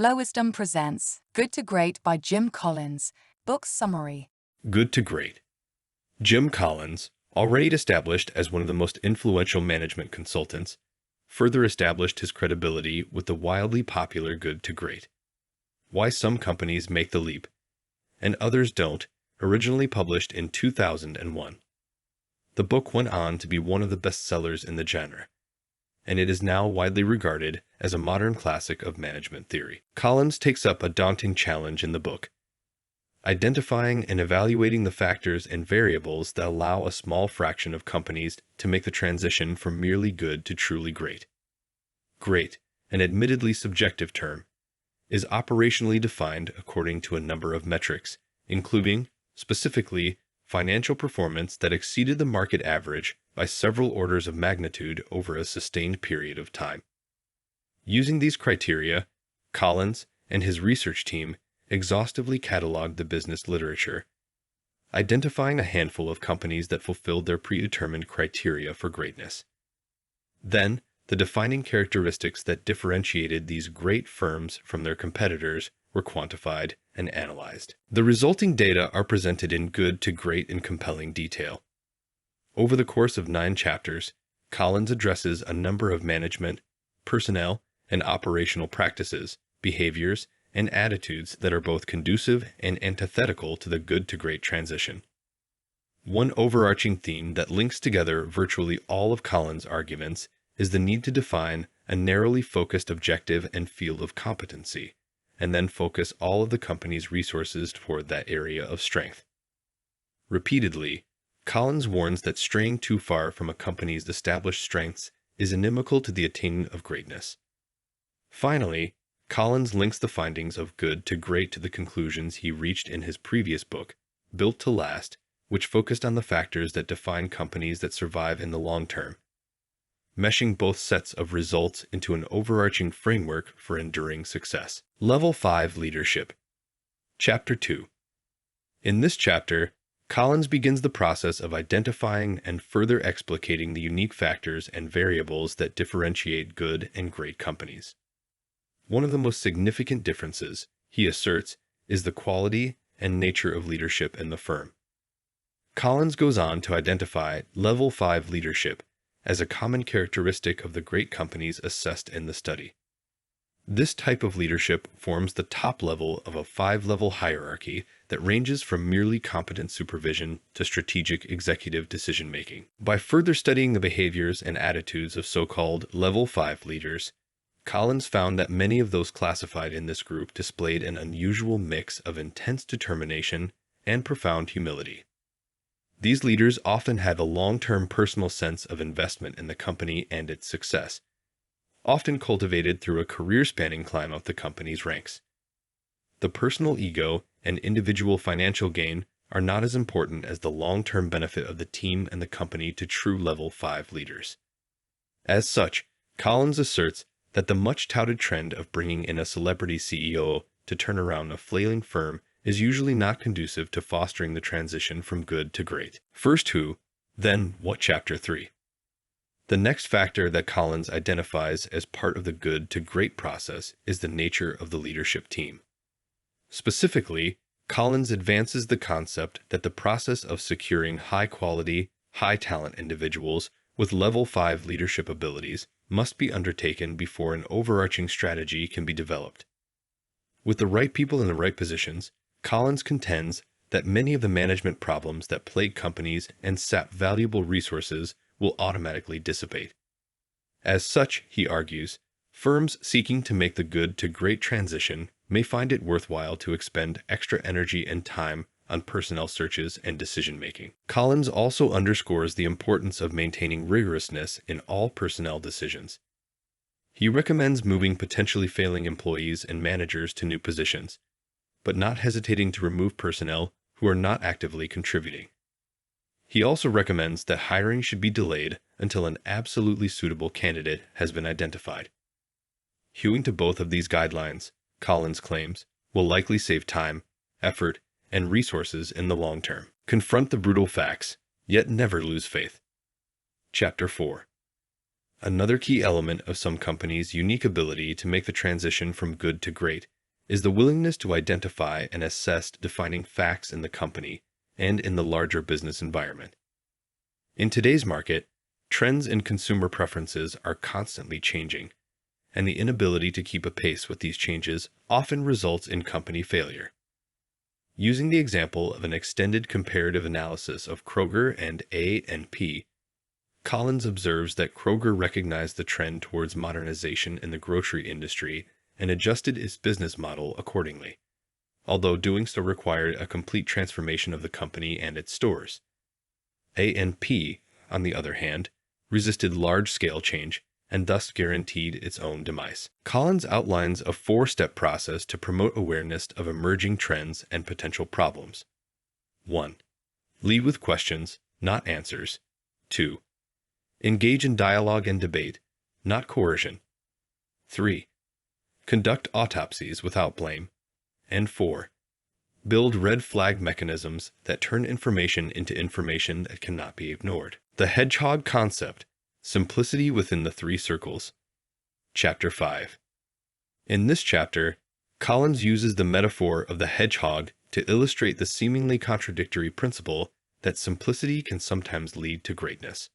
Flowisdom presents Good to Great by Jim Collins. Book summary. Good to Great. Jim Collins, already established as one of the most influential management consultants, further established his credibility with the wildly popular Good to Great. Why Some Companies Make the Leap, and Others Don't, originally published in 2001. The book went on to be one of the bestsellers in the genre, and it is now widely regarded as a modern classic of management theory. Collins takes up a daunting challenge in the book, identifying and evaluating the factors and variables that allow a small fraction of companies to make the transition from merely good to truly great. Great, an admittedly subjective term, is operationally defined according to a number of metrics, including, specifically, financial performance that exceeded the market average by several orders of magnitude over a sustained period of time. Using these criteria, Collins and his research team exhaustively cataloged the business literature, identifying a handful of companies that fulfilled their predetermined criteria for greatness. Then, the defining characteristics that differentiated these great firms from their competitors were quantified and analyzed. The resulting data are presented in good to great and compelling detail. Over the course of 9 chapters, Collins addresses a number of management, personnel, and operational practices, behaviors, and attitudes that are both conducive and antithetical to the good to great transition. One overarching theme that links together virtually all of Collins' arguments is the need to define a narrowly focused objective and field of competency, and then focus all of the company's resources toward that area of strength. Repeatedly, Collins warns that straying too far from a company's established strengths is inimical to the attainment of greatness. Finally, Collins links the findings of Good to Great to the conclusions he reached in his previous book, Built to Last, which focused on the factors that define companies that survive in the long term, meshing both sets of results into an overarching framework for enduring success. Level 5 Leadership. Chapter 2. In this chapter, Collins begins the process of identifying and further explicating the unique factors and variables that differentiate good and great companies. One of the most significant differences, he asserts, is the quality and nature of leadership in the firm. Collins goes on to identify Level 5 leadership as a common characteristic of the great companies assessed in the study. This type of leadership forms the top level of a 5-level hierarchy that ranges from merely competent supervision to strategic executive decision-making. By further studying the behaviors and attitudes of so-called Level 5 leaders, Collins found that many of those classified in this group displayed an unusual mix of intense determination and profound humility. These leaders often had a long-term personal sense of investment in the company and its success, often cultivated through a career-spanning climb up the company's ranks. The personal ego and individual financial gain are not as important as the long-term benefit of the team and the company to true Level 5 leaders. As such, Collins asserts that the much-touted trend of bringing in a celebrity CEO to turn around a flailing firm is usually not conducive to fostering the transition from good to great. First who, then what. Chapter 3. The next factor that Collins identifies as part of the good to great process is the nature of the leadership team. Specifically, Collins advances the concept that the process of securing high-quality, high-talent individuals with Level 5 leadership abilities must be undertaken before an overarching strategy can be developed. With the right people in the right positions, Collins contends that many of the management problems that plague companies and sap valuable resources will automatically dissipate. As such, he argues, firms seeking to make the good to great transition may find it worthwhile to expend extra energy and time on personnel searches and decision-making. Collins also underscores the importance of maintaining rigorousness in all personnel decisions. He recommends moving potentially failing employees and managers to new positions, but not hesitating to remove personnel who are not actively contributing. He also recommends that hiring should be delayed until an absolutely suitable candidate has been identified. Hewing to both of these guidelines, Collins claims, will likely save time, effort, and resources in the long term. Confront the brutal facts, yet never lose faith. Chapter 4. Another key element of some companies' unique ability to make the transition from good to great is the willingness to identify and assess defining facts in the company and in the larger business environment. In today's market, trends and consumer preferences are constantly changing, and the inability to keep apace with these changes often results in company failure. Using the example of an extended comparative analysis of Kroger and A&P, Collins observes that Kroger recognized the trend towards modernization in the grocery industry and adjusted its business model accordingly, although doing so required a complete transformation of the company and its stores. A&P, on the other hand, resisted large-scale change and thus guaranteed its own demise. Collins outlines a four-step process to promote awareness of emerging trends and potential problems. 1. Lead with questions, not answers. 2. Engage in dialogue and debate, not coercion. 3. Conduct autopsies without blame. And 4. Build red flag mechanisms that turn information into information that cannot be ignored. The hedgehog concept. Simplicity within the three circles. Chapter 5. In this chapter, Collins uses the metaphor of the hedgehog to illustrate the seemingly contradictory principle that simplicity can sometimes lead to greatness.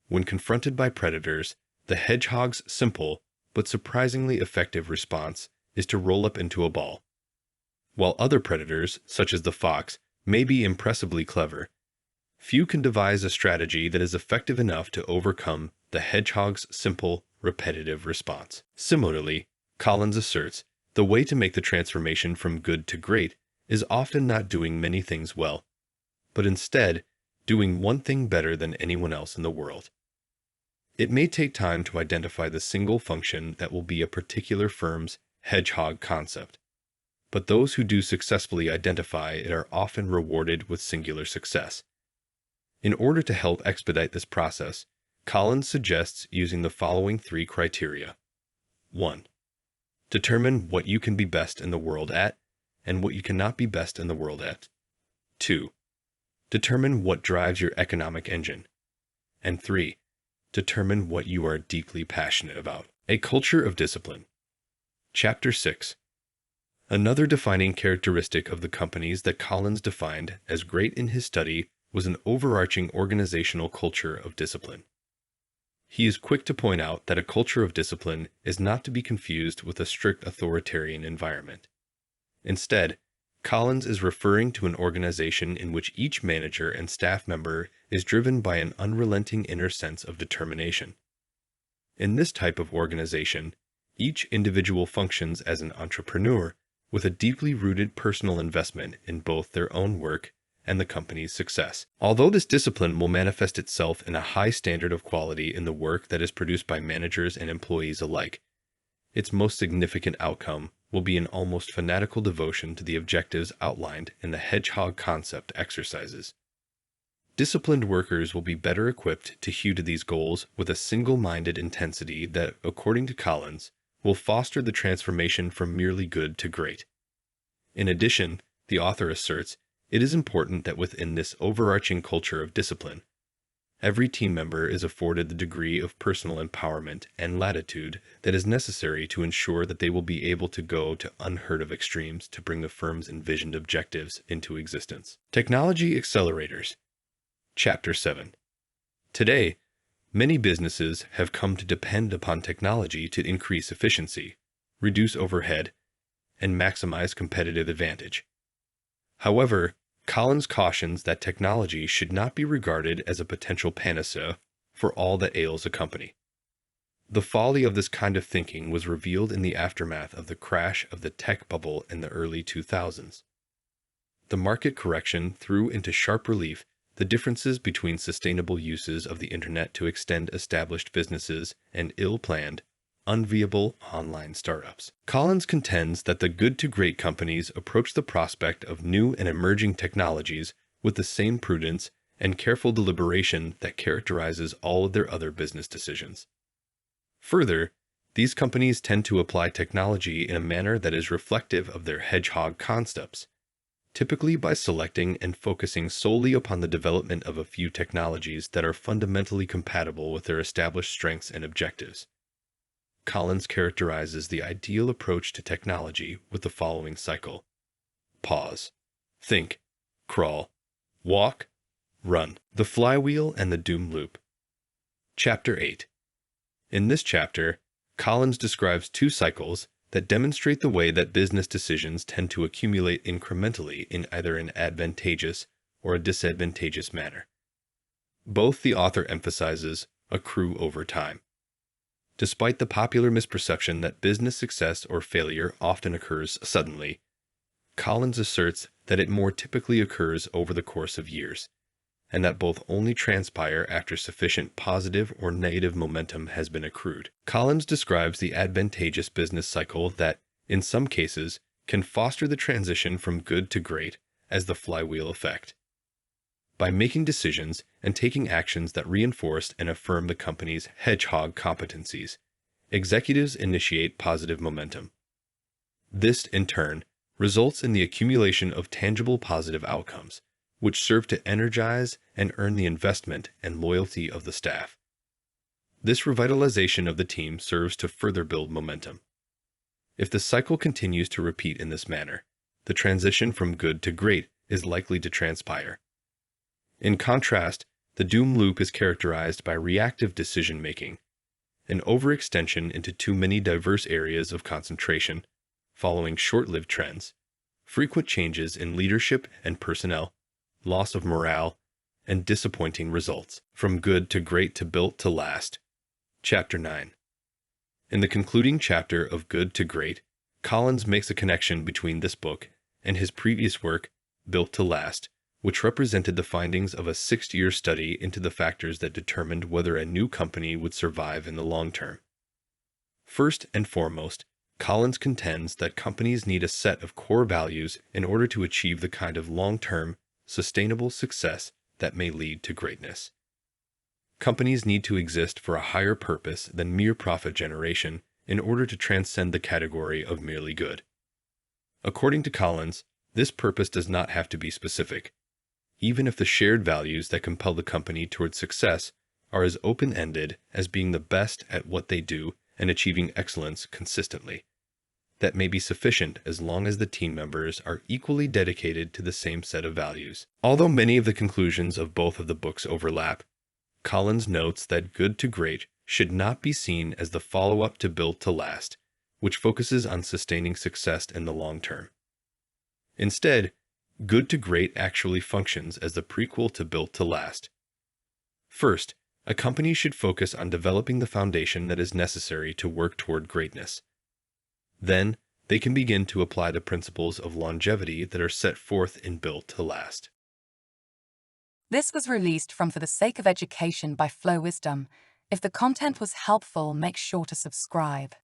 When confronted by predators, the hedgehog's simple but surprisingly effective response is to roll up into a ball. While other predators, such as the fox, may be impressively clever, few can devise a strategy that is effective enough to overcome the hedgehog's simple, repetitive response. Similarly, Collins asserts, the way to make the transformation from good to great is often not doing many things well, but instead doing one thing better than anyone else in the world. It may take time to identify the single function that will be a particular firm's hedgehog concept, but those who do successfully identify it are often rewarded with singular success. In order to help expedite this process, Collins suggests using the following three criteria. 1. Determine what you can be best in the world at and what you cannot be best in the world at. 2. Determine what drives your economic engine. And 3. Determine what you are deeply passionate about. A culture of discipline. Chapter 6. Another defining characteristic of the companies that Collins defined as great in his study was an overarching organizational culture of discipline. He is quick to point out that a culture of discipline is not to be confused with a strict authoritarian environment. Instead, Collins is referring to an organization in which each manager and staff member is driven by an unrelenting inner sense of determination. In this type of organization, each individual functions as an entrepreneur with a deeply rooted personal investment in both their own work and the company's success. Although this discipline will manifest itself in a high standard of quality in the work that is produced by managers and employees alike, its most significant outcome will be an almost fanatical devotion to the objectives outlined in the hedgehog concept exercises. Disciplined workers will be better equipped to hew to these goals with a single-minded intensity that, according to Collins, will foster the transformation from merely good to great. In addition, the author asserts, it is important that within this overarching culture of discipline, every team member is afforded the degree of personal empowerment and latitude that is necessary to ensure that they will be able to go to unheard-of extremes to bring the firm's envisioned objectives into existence. Technology accelerators. Chapter 7. Today, many businesses have come to depend upon technology to increase efficiency, reduce overhead, and maximize competitive advantage. However, Collins cautions that technology should not be regarded as a potential panacea for all that ails a company. The folly of this kind of thinking was revealed in the aftermath of the crash of the tech bubble in the early 2000s. The market correction threw into sharp relief the differences between sustainable uses of the internet to extend established businesses and ill-planned, unviable online startups. Collins contends that the good-to-great companies approach the prospect of new and emerging technologies with the same prudence and careful deliberation that characterizes all of their other business decisions. Further, these companies tend to apply technology in a manner that is reflective of their hedgehog concepts, typically by selecting and focusing solely upon the development of a few technologies that are fundamentally compatible with their established strengths and objectives. Collins characterizes the ideal approach to technology with the following cycle: pause, think, crawl, walk, run. The flywheel and the doom loop. Chapter 8. In this chapter, Collins describes two cycles that demonstrate the way that business decisions tend to accumulate incrementally in either an advantageous or a disadvantageous manner. Both the author emphasizes accrue over time. Despite the popular misperception that business success or failure often occurs suddenly, Collins asserts that it more typically occurs over the course of years, and that both only transpire after sufficient positive or negative momentum has been accrued. Collins describes the advantageous business cycle that, in some cases, can foster the transition from good to great as the flywheel effect. By making decisions and taking actions that reinforce and affirm the company's hedgehog competencies, executives initiate positive momentum. This, in turn, results in the accumulation of tangible positive outcomes, which serve to energize and earn the investment and loyalty of the staff. This revitalization of the team serves to further build momentum. If the cycle continues to repeat in this manner, the transition from good to great is likely to transpire. In contrast, the doom loop is characterized by reactive decision-making, an overextension into too many diverse areas of concentration, following short-lived trends, frequent changes in leadership and personnel, loss of morale, and disappointing results. From good to great to built to last. Chapter 9. In the concluding chapter of Good to Great, Collins makes a connection between this book and his previous work, Built to Last, which represented the findings of a 6-year study into the factors that determined whether a new company would survive in the long term. First and foremost, Collins contends that companies need a set of core values in order to achieve the kind of long-term, sustainable success that may lead to greatness. Companies need to exist for a higher purpose than mere profit generation in order to transcend the category of merely good. According to Collins, this purpose does not have to be specific, even if the shared values that compel the company towards success are as open-ended as being the best at what they do and achieving excellence consistently. That may be sufficient as long as the team members are equally dedicated to the same set of values. Although many of the conclusions of both of the books overlap, Collins notes that Good to Great should not be seen as the follow-up to Built to Last, which focuses on sustaining success in the long term. Instead, Good to Great actually functions as the prequel to Built to Last. First, a company should focus on developing the foundation that is necessary to work toward greatness. Then, they can begin to apply the principles of longevity that are set forth in Built to Last. This was released from For the Sake of Education by Flow Wisdom. If the content was helpful, make sure to subscribe.